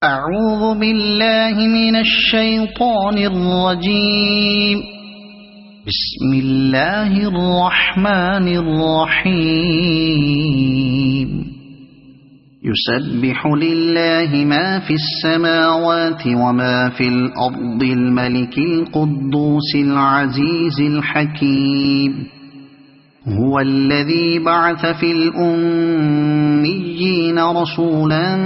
أعوذ بالله من الشيطان الرجيم. بسم الله الرحمن الرحيم. يسبح لله ما في السماوات وما في الأرض الملك القدوس العزيز الحكيم. هو الذي بعث في الأميين رسولا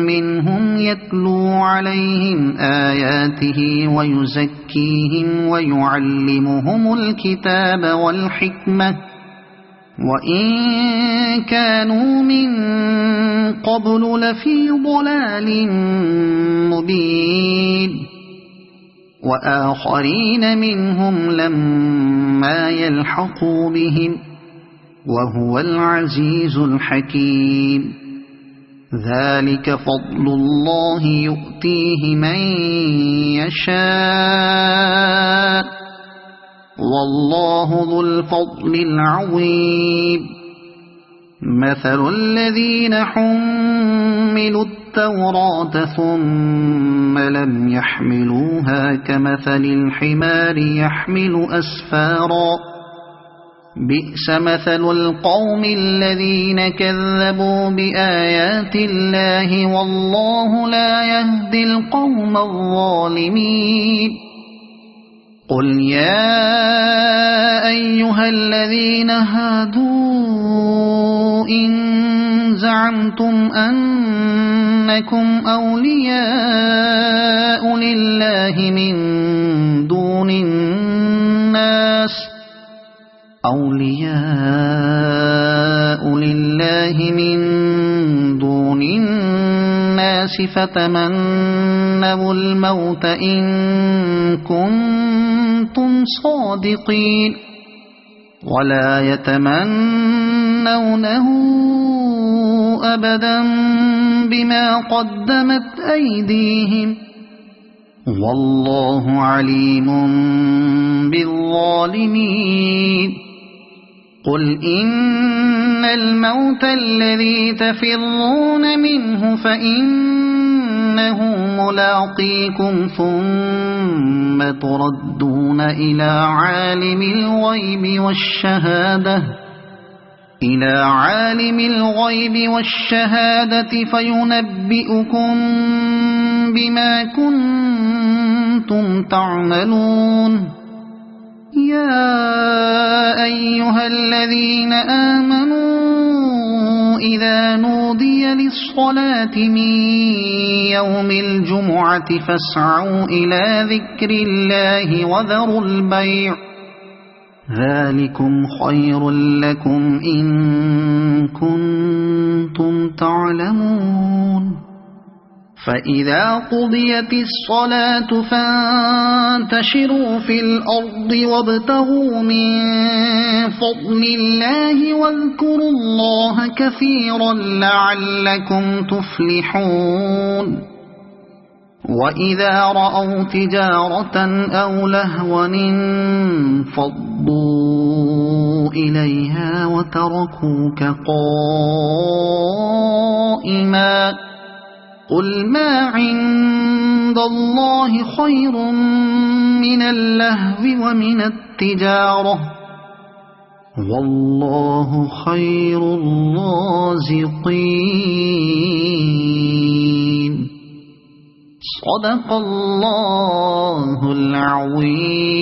منهم يتلو عليهم آياته ويزكيهم ويعلمهم الكتاب والحكمة وإن كانوا من قبل لفي ضلال مبين وآخرين منهم لما يلحقوا بهم وهو العزيز الحكيم. ذلك فضل الله يؤتيه من يشاء والله ذو الفضل العظيم. مثل الذين حملوا التوراة ثم لم يحملوها كمثل الحمار يحمل أسفارا بئس مثل القوم الذين كذبوا بآيات الله والله لا يهدي القوم الظالمين. قل يا أيها الذين هادوا إن زعمتم أنكم أولياء لله من دون الناس فتمنوا الموت إن كنتم صادقين ولا يتمنونه أبدا بما قدمت أيديهم والله عليم بالظالمين. قل إن الموت الذي تفرون منه فإنه ملاقيكم ثم تردون إلى عالم الغيب والشهادة فينبئكم بما كنتم تعملون. يا أيها الذين آمنوا إذا نودي للصلاة من يوم الجمعة فاسعوا إلى ذكر الله وذروا البيع ذلكم خير لكم إن كنتم تعلمون. فإذا قضيت الصلاة فانتشروا في الأرض وابتغوا من فضل الله واذكروا الله كثيرا لعلكم تفلحون. وإذا رأوا تجارة أو لهوا انفضوا إليها وتركوك قائما قل ما عند الله خير من اللهو ومن التجارة والله خير الرازقين. صدق الله العظيم.